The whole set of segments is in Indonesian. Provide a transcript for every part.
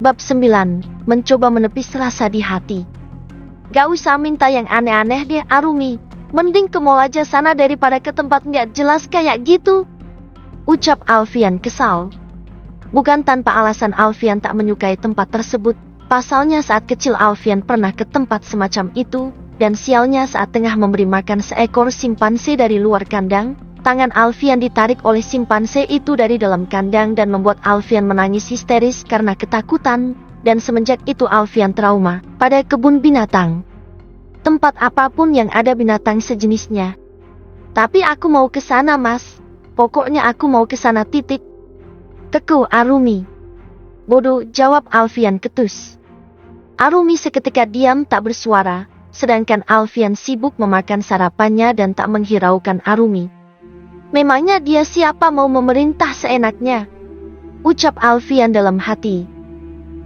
Bab 9. Mencoba menepis rasa di hati. Gak usah minta yang aneh-aneh deh Arumi. Mending ke mall aja sana daripada ke tempat gak jelas kayak gitu. Ucap Alfian kesal. Bukan tanpa alasan Alfian tak menyukai tempat tersebut. Pasalnya saat kecil Alfian pernah ke tempat semacam itu. Dan sialnya saat tengah memberi makan seekor simpanse dari luar kandang, tangan Alfian ditarik oleh simpanse itu dari dalam kandang dan membuat Alfian menangis histeris karena ketakutan. Dan semenjak itu Alfian trauma pada kebun binatang. Tempat apapun yang ada binatang sejenisnya. Tapi aku mau ke sana mas. Pokoknya aku mau ke sana titik. Teguh Arumi. Bodoh, jawab Alfian ketus. Arumi seketika diam tak bersuara. Sedangkan Alfian sibuk memakan sarapannya dan tak menghiraukan Arumi. Memangnya dia siapa mau memerintah seenaknya? Ucap Alfian dalam hati.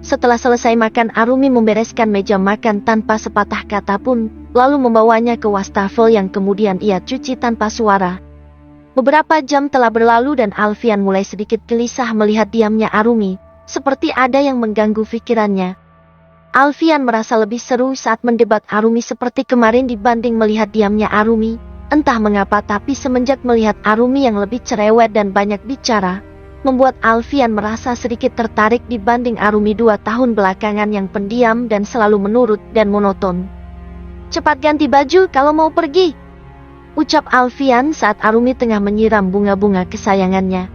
Setelah selesai makan Arumi membereskan meja makan tanpa sepatah kata pun, lalu membawanya ke wastafel yang kemudian ia cuci tanpa suara. Beberapa jam telah berlalu dan Alfian mulai sedikit gelisah melihat diamnya Arumi, seperti ada yang mengganggu pikirannya. Alfian merasa lebih seru saat mendebat Arumi seperti kemarin dibanding melihat diamnya Arumi. Entah mengapa tapi semenjak melihat Arumi yang lebih cerewet dan banyak bicara, membuat Alfian merasa sedikit tertarik dibanding Arumi 2 tahun belakangan yang pendiam dan selalu menurut dan monoton. Cepat ganti baju kalau mau pergi, ucap Alfian saat Arumi tengah menyiram bunga-bunga kesayangannya.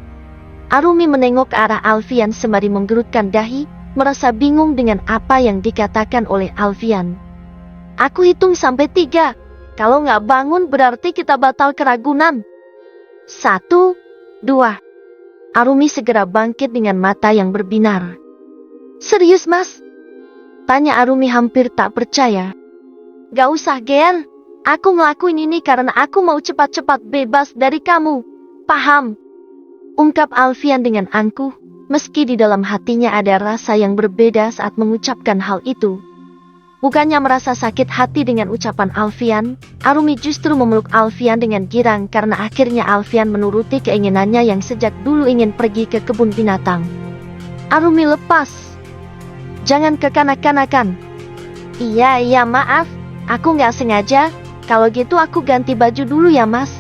Arumi menengok ke arah Alfian sembari menggerutkan dahi, merasa bingung dengan apa yang dikatakan oleh Alfian. Aku hitung sampai 3. Kalau nggak bangun berarti kita batal ke Ragunan. 1, 2. Arumi segera bangkit dengan mata yang berbinar. Serius mas? Tanya Arumi hampir tak percaya. Gak usah ger. Aku ngelakuin ini karena aku mau cepat-cepat bebas dari kamu. Paham? Ungkap Alfian dengan angkuh. Meski di dalam hatinya ada rasa yang berbeda saat mengucapkan hal itu. Bukannya merasa sakit hati dengan ucapan Alfian, Arumi justru memeluk Alfian dengan girang karena akhirnya Alfian menuruti keinginannya yang sejak dulu ingin pergi ke kebun binatang. Arumi lepas. Jangan kekanak-kanakan. Iya maaf, aku nggak sengaja, kalau gitu aku ganti baju dulu ya mas.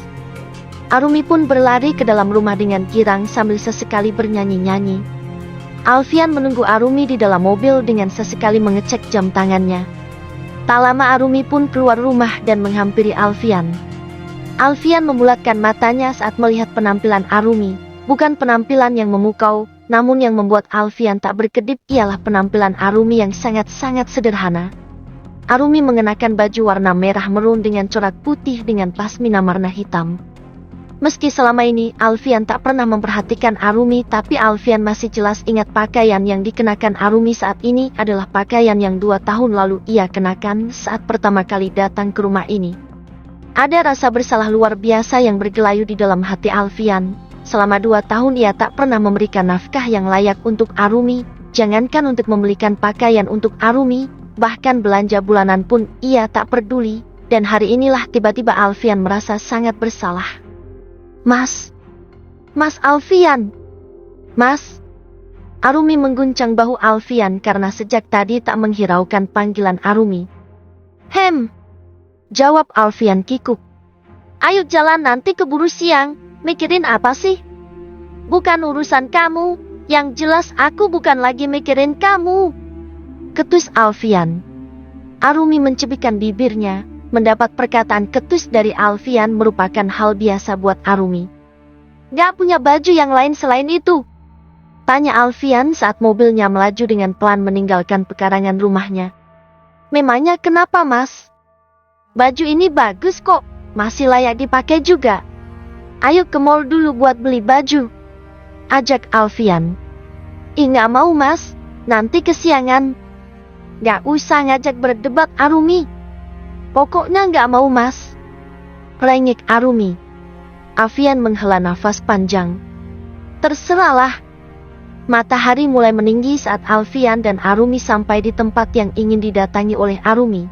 Arumi pun berlari ke dalam rumah dengan girang sambil sesekali bernyanyi-nyanyi. Alfian menunggu Arumi di dalam mobil dengan sesekali mengecek jam tangannya. Tak lama Arumi pun keluar rumah dan menghampiri Alfian. Alfian membulatkan matanya saat melihat penampilan Arumi. Bukan penampilan yang memukau, namun yang membuat Alfian tak berkedip ialah penampilan Arumi yang sangat-sangat sederhana. Arumi mengenakan baju warna merah merun dengan corak putih dengan pasmina warna hitam. Meski selama ini Alfian tak pernah memperhatikan Arumi, tapi Alfian masih jelas ingat pakaian yang dikenakan Arumi saat ini adalah pakaian yang 2 tahun lalu ia kenakan saat pertama kali datang ke rumah ini. Ada rasa bersalah luar biasa yang bergelayu di dalam hati Alfian. Selama 2 tahun ia tak pernah memberikan nafkah yang layak untuk Arumi, jangankan untuk membelikan pakaian untuk Arumi, bahkan belanja bulanan pun ia tak peduli, dan hari inilah tiba-tiba Alfian merasa sangat bersalah. Mas Alfian. Mas. Arumi mengguncang bahu Alfian karena sejak tadi tak menghiraukan panggilan Arumi. Jawab Alfian kikuk. Ayo jalan nanti keburu siang, mikirin apa sih? Bukan urusan kamu, yang jelas aku bukan lagi mikirin kamu. Ketus Alfian. Arumi mencibikkan bibirnya. Mendapat perkataan ketus dari Alfian merupakan hal biasa buat Arumi. Gak punya baju yang lain selain itu? Tanya Alfian saat mobilnya melaju dengan pelan meninggalkan pekarangan rumahnya. Memangnya kenapa mas? Baju ini bagus kok, masih layak dipakai juga. Ayo ke mall dulu buat beli baju. Ajak Alfian. Gak mau mas, nanti kesiangan. Gak usah ngajak berdebat Arumi. Pokoknya nggak mau mas. Rengek Arumi. Alfian menghela nafas panjang. Terserahlah. Matahari mulai meninggi saat Alfian dan Arumi sampai di tempat yang ingin didatangi oleh Arumi.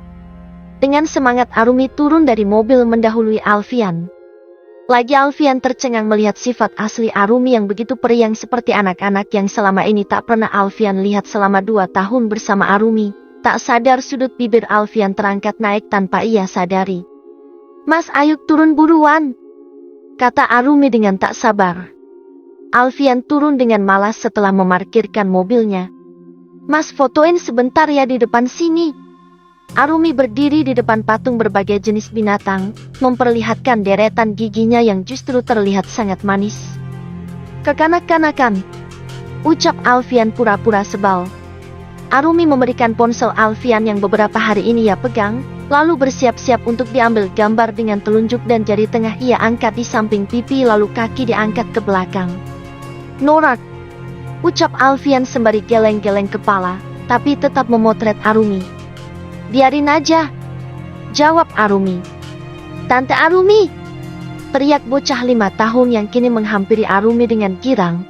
Dengan semangat Arumi turun dari mobil mendahului Alfian. Lagi Alfian tercengang melihat sifat asli Arumi yang begitu periang seperti anak-anak yang selama ini tak pernah Alfian lihat selama 2 tahun bersama Arumi. Tak sadar sudut bibir Alfian terangkat naik tanpa ia sadari. "Mas Ayuk turun buruan," kata Arumi dengan tak sabar. Alfian turun dengan malas setelah memarkirkan mobilnya. "Mas fotoin sebentar ya di depan sini." Arumi berdiri di depan patung berbagai jenis binatang, memperlihatkan deretan giginya yang justru terlihat sangat manis. "Kekanak-kanakan," ucap Alfian pura-pura sebal. Arumi memberikan ponsel Alfian yang beberapa hari ini ia pegang, lalu bersiap-siap untuk diambil gambar dengan telunjuk dan jari tengah ia angkat di samping pipi lalu kaki diangkat ke belakang. "Norak," ucap Alfian sembari geleng-geleng kepala, tapi tetap memotret Arumi. "Biarin aja," jawab Arumi. "Tante Arumi!" teriak bocah 5 tahun yang kini menghampiri Arumi dengan girang.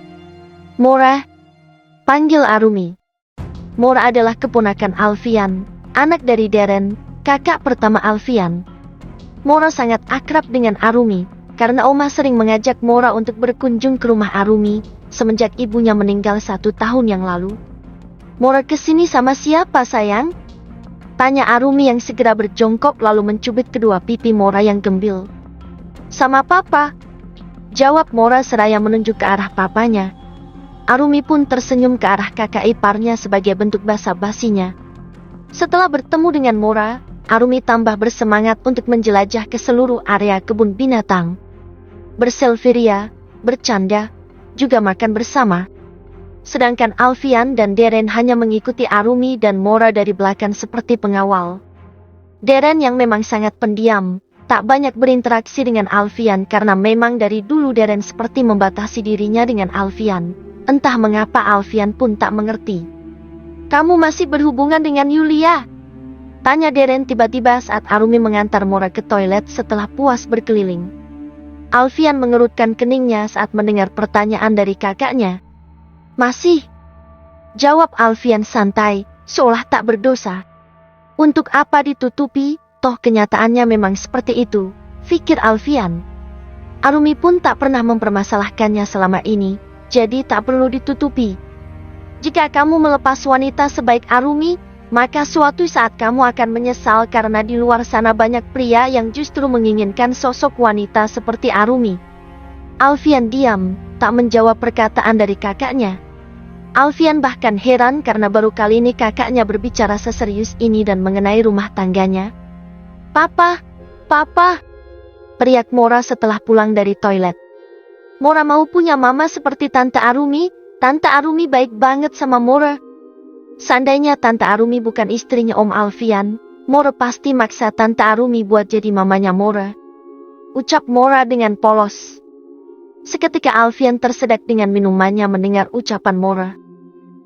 "Mora!" panggil Arumi. Mora adalah keponakan Alfian, anak dari Deren, kakak pertama Alfian. Mora sangat akrab dengan Arumi, karena Oma sering mengajak Mora untuk berkunjung ke rumah Arumi, semenjak ibunya meninggal 1 tahun yang lalu. "Mora kesini sama siapa sayang?" tanya Arumi yang segera berjongkok lalu mencubit kedua pipi Mora yang gembil. "Sama papa," jawab Mora seraya menunjuk ke arah papanya. Arumi pun tersenyum ke arah kakak iparnya sebagai bentuk basa-basinya. Setelah bertemu dengan Mora, Arumi tambah bersemangat untuk menjelajah ke seluruh area kebun binatang. Berselfie, bercanda, juga makan bersama. Sedangkan Alfian dan Deren hanya mengikuti Arumi dan Mora dari belakang seperti pengawal. Deren yang memang sangat pendiam, tak banyak berinteraksi dengan Alfian karena memang dari dulu Deren seperti membatasi dirinya dengan Alfian. Entah mengapa Alfian pun tak mengerti. "Kamu masih berhubungan dengan Yulia?" tanya Deren tiba-tiba saat Arumi mengantar Mora ke toilet setelah puas berkeliling. Alfian mengerutkan keningnya saat mendengar pertanyaan dari kakaknya. "Masih," jawab Alfian santai, seolah tak berdosa. Untuk apa ditutupi, toh kenyataannya memang seperti itu, pikir Alfian. Arumi pun tak pernah mempermasalahkannya selama ini, jadi tak perlu ditutupi. "Jika kamu melepas wanita sebaik Arumi, maka suatu saat kamu akan menyesal karena di luar sana banyak pria yang justru menginginkan sosok wanita seperti Arumi." Alfian diam, tak menjawab perkataan dari kakaknya. Alfian bahkan heran karena baru kali ini kakaknya berbicara seserius ini dan mengenai rumah tangganya. "Papa, papa!" teriak Mora setelah pulang dari toilet. "Mora mau punya mama seperti Tante Arumi. Tante Arumi baik banget sama Mora." Seandainya Tante Arumi bukan istrinya Om Alfian, Mora pasti maksa Tante Arumi buat jadi mamanya Mora, ucap Mora dengan polos. Seketika Alfian tersedak dengan minumannya mendengar ucapan Mora.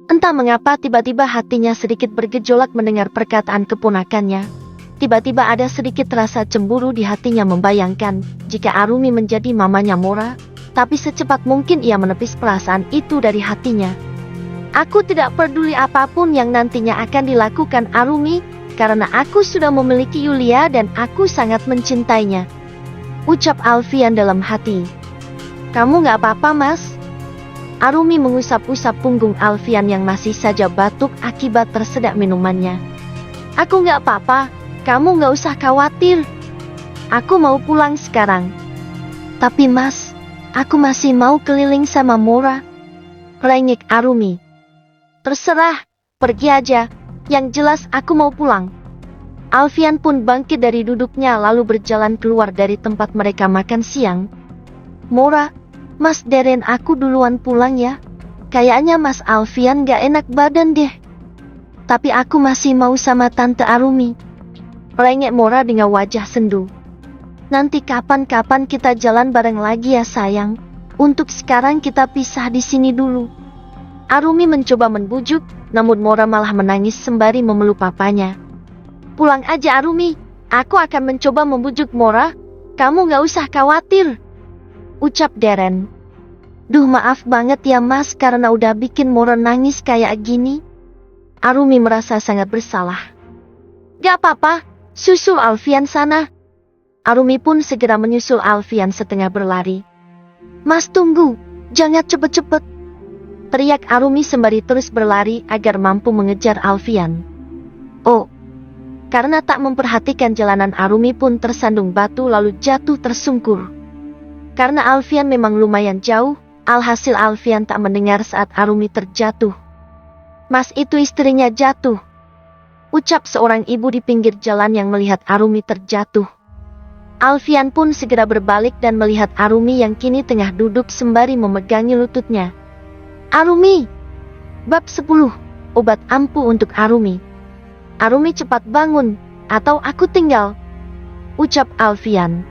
Entah mengapa tiba-tiba hatinya sedikit bergejolak mendengar perkataan keponakannya. Tiba-tiba ada sedikit rasa cemburu di hatinya membayangkan jika Arumi menjadi mamanya Mora, tapi secepat mungkin ia menepis perasaan itu dari hatinya. "Aku tidak peduli apapun yang nantinya akan dilakukan Arumi, karena aku sudah memiliki Yulia dan aku sangat mencintainya," ucap Alfian dalam hati. "Kamu gak apa-apa mas?" Arumi mengusap-usap punggung Alfian yang masih saja batuk akibat tersedak minumannya. "Aku gak apa-apa, kamu gak usah khawatir. Aku mau pulang sekarang." "Tapi mas, aku masih mau keliling sama Mora," rengek Arumi. "Terserah, pergi aja, yang jelas aku mau pulang." Alfian pun bangkit dari duduknya lalu berjalan keluar dari tempat mereka makan siang. "Mora, Mas Deren aku duluan pulang ya. Kayaknya Mas Alfian gak enak badan deh. Tapi aku masih mau sama Tante Arumi," rengek Mora dengan wajah sendu. "Nanti kapan-kapan kita jalan bareng lagi ya sayang. Untuk sekarang kita pisah di sini dulu." Arumi mencoba membujuk, namun Mora malah menangis sembari memeluk papanya. "Pulang aja Arumi, aku akan mencoba membujuk Mora. Kamu gak usah khawatir," ucap Deren. "Duh maaf banget ya mas karena udah bikin Mora nangis kayak gini." Arumi merasa sangat bersalah. "Gak apa-apa, susul Alfian sana." Arumi pun segera menyusul Alfian setengah berlari. "Mas tunggu, jangan cepet-cepet!" teriak Arumi sembari terus berlari agar mampu mengejar Alfian. Oh, karena tak memperhatikan jalanan, Arumi pun tersandung batu lalu jatuh tersungkur. Karena Alfian memang lumayan jauh, alhasil Alfian tak mendengar saat Arumi terjatuh. "Mas, itu istrinya jatuh," ucap seorang ibu di pinggir jalan yang melihat Arumi terjatuh. Alfian pun segera berbalik dan melihat Arumi yang kini tengah duduk sembari memegangi lututnya. "Arumi!" Bab 10. Obat ampuh untuk Arumi. "Arumi, cepat bangun, atau aku tinggal," ucap Alfian.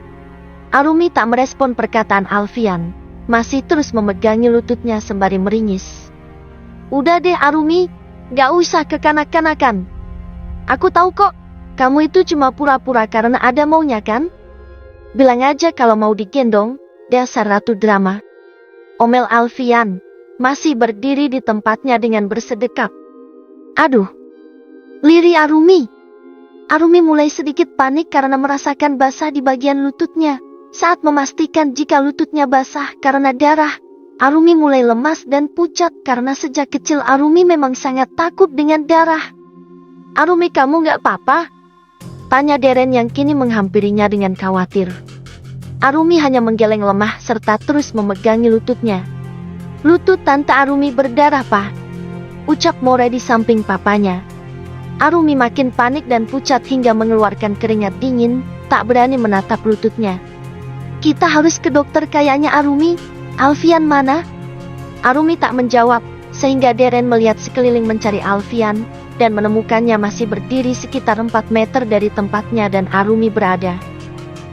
Arumi tak merespon perkataan Alfian, masih terus memegangi lututnya sembari meringis. "Udah deh Arumi, gak usah kekanak-kanakan. Aku tahu kok, kamu itu cuma pura-pura karena ada maunya kan? Bilang aja kalau mau digendong, dasar ratu drama," omel Alfian, masih berdiri di tempatnya dengan bersedekap. "Aduh, lirih Arumi." Arumi mulai sedikit panik karena merasakan basah di bagian lututnya. Saat memastikan jika lututnya basah karena darah, Arumi mulai lemas dan pucat karena sejak kecil Arumi memang sangat takut dengan darah. "Arumi, kamu gak apa-apa?" tanya Deren yang kini menghampirinya dengan khawatir. Arumi hanya menggeleng lemah serta terus memegangi lututnya. "Lutut Tante Arumi berdarah, Pak," ucap More di samping papanya. Arumi makin panik dan pucat hingga mengeluarkan keringat dingin, tak berani menatap lututnya. "Kita harus ke dokter kayaknya Arumi. Alfian mana?" Arumi tak menjawab, sehingga Deren melihat sekeliling mencari Alfian, dan menemukannya masih berdiri sekitar 4 meter dari tempatnya dan Arumi berada.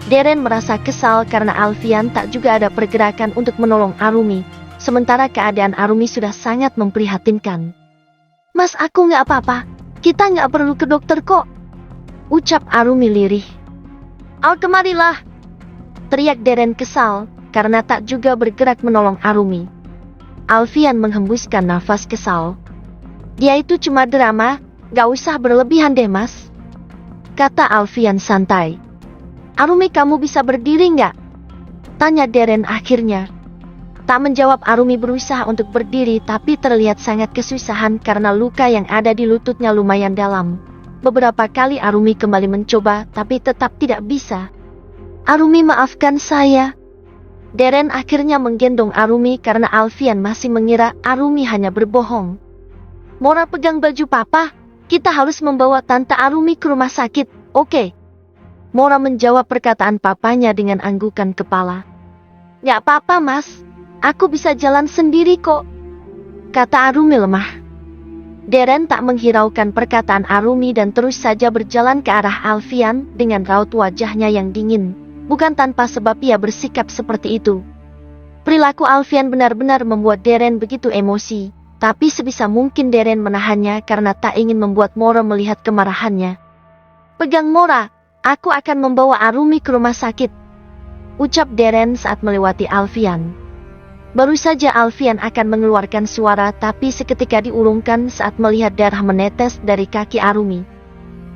Deren merasa kesal karena Alfian tak juga ada pergerakan untuk menolong Arumi, sementara keadaan Arumi sudah sangat memprihatinkan. "Mas, aku nggak apa-apa, kita nggak perlu ke dokter kok," ucap Arumi lirih. "Al, kemarilah!" teriak Deren kesal, karena tak juga bergerak menolong Arumi. Alfian menghembuskan nafas kesal. "Dia itu cuma drama, gak usah berlebihan deh Mas," kata Alfian santai. "Arumi, kamu bisa berdiri nggak?" tanya Deren akhirnya. Tak menjawab, Arumi berusaha untuk berdiri tapi terlihat sangat kesusahan karena luka yang ada di lututnya lumayan dalam. Beberapa kali Arumi kembali mencoba tapi tetap tidak bisa. "Arumi, maafkan saya." Deren akhirnya menggendong Arumi karena Alfian masih mengira Arumi hanya berbohong. "Mora, pegang baju papa, kita harus membawa Tante Arumi ke rumah sakit, oke?" Mora menjawab perkataan papanya dengan anggukan kepala. "Gak apa-apa Mas, aku bisa jalan sendiri kok," kata Arumi lemah. Deren tak menghiraukan perkataan Arumi dan terus saja berjalan ke arah Alfian dengan raut wajahnya yang dingin. Bukan tanpa sebab ia bersikap seperti itu. Perilaku Alfian benar-benar membuat Deren begitu emosi, tapi sebisa mungkin Deren menahannya karena tak ingin membuat Mora melihat kemarahannya. "Pegang Mora, aku akan membawa Arumi ke rumah sakit," ucap Deren saat melewati Alfian. Baru saja Alfian akan mengeluarkan suara tapi seketika diurungkan saat melihat darah menetes dari kaki Arumi.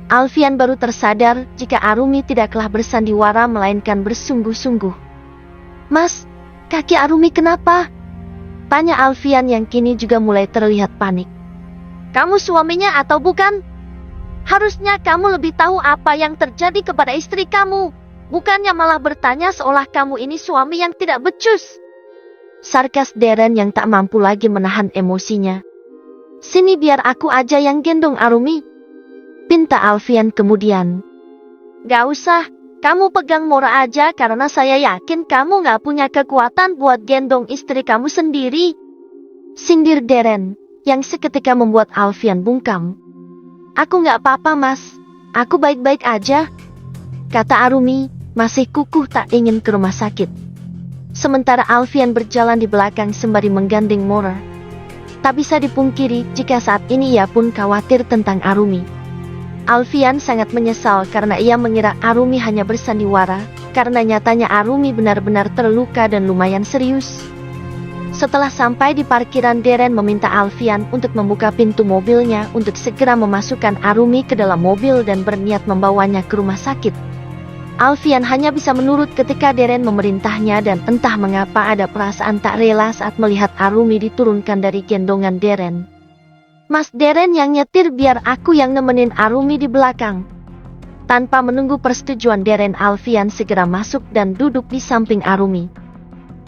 Alfian baru tersadar jika Arumi tidaklah bersandiwara melainkan bersungguh-sungguh. "Mas, kaki Arumi kenapa?" tanya Alfian yang kini juga mulai terlihat panik. "Kamu suaminya atau bukan? Harusnya kamu lebih tahu apa yang terjadi kepada istri kamu, bukannya malah bertanya seolah kamu ini suami yang tidak becus," sarkas Deren yang tak mampu lagi menahan emosinya. "Sini biar aku aja yang gendong Arumi," pinta Alfian kemudian. "Gak usah, kamu pegang Mora aja karena saya yakin kamu gak punya kekuatan buat gendong istri kamu sendiri," sindir Deren, yang seketika membuat Alfian bungkam. "Aku gak apa-apa Mas, aku baik-baik aja," kata Arumi, masih kukuh tak ingin ke rumah sakit. Sementara Alfian berjalan di belakang sembari menggandeng Mora. Tak bisa dipungkiri jika saat ini ia pun khawatir tentang Arumi. Alfian sangat menyesal karena ia mengira Arumi hanya bersandiwara, karena nyatanya Arumi benar-benar terluka dan lumayan serius. Setelah sampai di parkiran, Deren meminta Alfian untuk membuka pintu mobilnya untuk segera memasukkan Arumi ke dalam mobil dan berniat membawanya ke rumah sakit. Alfian hanya bisa menurut ketika Deren memerintahnya dan entah mengapa ada perasaan tak rela saat melihat Arumi diturunkan dari gendongan Deren. Mas Deren yang nyetir biar aku yang nemenin Arumi di belakang. Tanpa menunggu persetujuan Deren, Alfian segera masuk dan duduk di samping Arumi.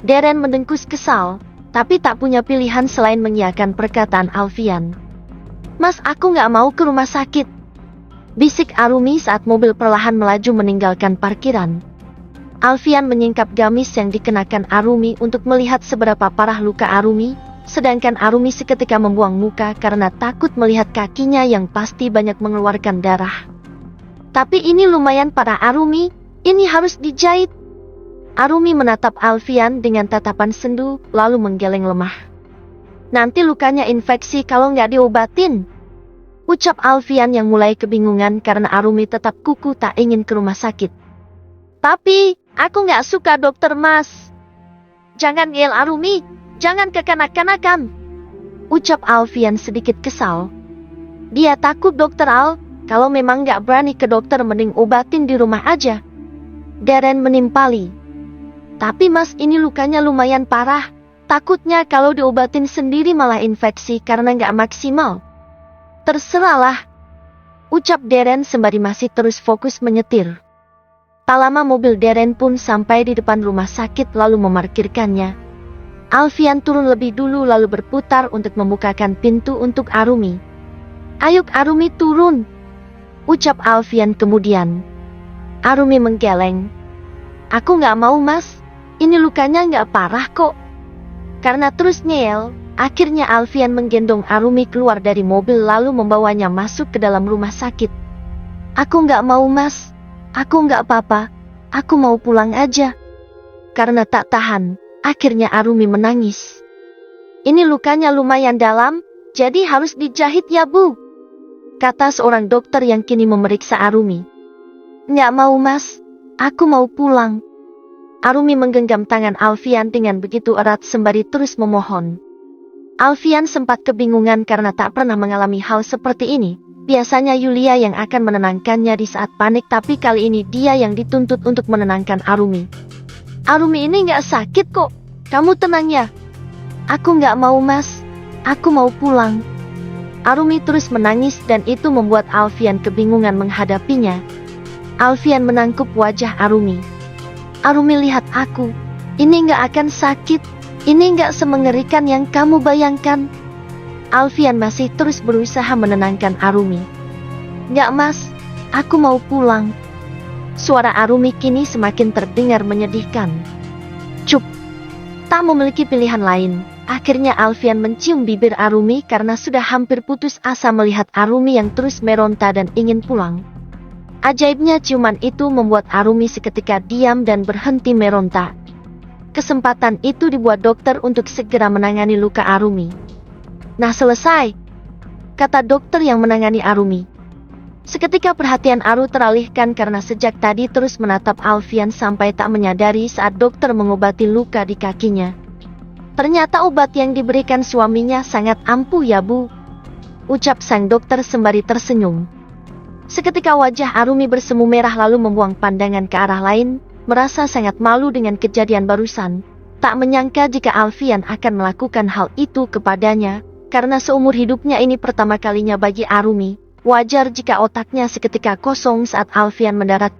Deren mendengkus kesal, tapi tak punya pilihan selain mengiyakan perkataan Alfian. Mas, aku nggak mau ke rumah sakit, bisik Arumi saat mobil perlahan melaju meninggalkan parkiran. Alfian menyingkap gamis yang dikenakan Arumi untuk melihat seberapa parah luka Arumi, sedangkan Arumi seketika membuang muka karena takut melihat kakinya yang pasti banyak mengeluarkan darah. Tapi ini lumayan parah Arumi, ini harus dijahit. Arumi menatap Alfian dengan tatapan sendu, lalu menggeleng lemah. Nanti lukanya infeksi kalau nggak diobatin, ucap Alfian yang mulai kebingungan karena Arumi tetap kuku tak ingin ke rumah sakit. Tapi, aku nggak suka dokter mas. Jangan ngel Arumi, jangan kekanak-kanakan, ucap Alfian sedikit kesal. Dia takut dokter Al, kalau memang nggak berani ke dokter mending obatin di rumah aja. Deren menimpali. Tapi mas, ini lukanya lumayan parah, takutnya kalau diobatin sendiri malah infeksi karena nggak maksimal. Terserahlah, ucap Deren sembari masih terus fokus menyetir. Tak lama mobil Deren pun sampai di depan rumah sakit lalu memarkirkannya. Alfian turun lebih dulu lalu berputar untuk membukakan pintu untuk Arumi. Ayo Arumi turun, ucap Alfian kemudian. Arumi menggeleng. Aku nggak mau mas, ini lukanya nggak parah kok. Karena terus ngeyel, akhirnya Alfian menggendong Arumi keluar dari mobil lalu membawanya masuk ke dalam rumah sakit. Aku nggak mau mas, aku nggak apa-apa, aku mau pulang aja. Karena tak tahan, akhirnya Arumi menangis. Ini lukanya lumayan dalam, jadi harus dijahit ya bu, kata seorang dokter yang kini memeriksa Arumi. Nggak mau mas, aku mau pulang. Arumi menggenggam tangan Alfian dengan begitu erat sembari terus memohon. Alfian sempat kebingungan karena tak pernah mengalami hal seperti ini. Biasanya Yulia yang akan menenangkannya di saat panik, tapi kali ini dia yang dituntut untuk menenangkan Arumi. Arumi ini nggak sakit kok, kamu tenang ya. Aku nggak mau mas, aku mau pulang. Arumi terus menangis dan itu membuat Alfian kebingungan menghadapinya. Alfian menangkup wajah Arumi. Arumi lihat aku, ini nggak akan sakit, ini nggak semengerikan yang kamu bayangkan. Alfian masih terus berusaha menenangkan Arumi. Nggak mas, aku mau pulang. Suara Arumi kini semakin terdengar menyedihkan. Cup, tak memiliki pilihan lain. Akhirnya Alfian mencium bibir Arumi karena sudah hampir putus asa melihat Arumi yang terus meronta dan ingin pulang. Ajaibnya ciuman itu membuat Arumi seketika diam dan berhenti meronta. Kesempatan itu dibuat dokter untuk segera menangani luka Arumi. Nah selesai, kata dokter yang menangani Arumi. Seketika perhatian Aru teralihkan karena sejak tadi terus menatap Alfian sampai tak menyadari saat dokter mengobati luka di kakinya. Ternyata obat yang diberikan suaminya sangat ampuh ya bu, ucap sang dokter sembari tersenyum. Seketika wajah Arumi bersemu merah lalu membuang pandangan ke arah lain, merasa sangat malu dengan kejadian barusan. Tak menyangka jika Alfian akan melakukan hal itu kepadanya, karena seumur hidupnya ini pertama kalinya bagi Arumi. Wajar jika otaknya seketika kosong saat Alfian mendarat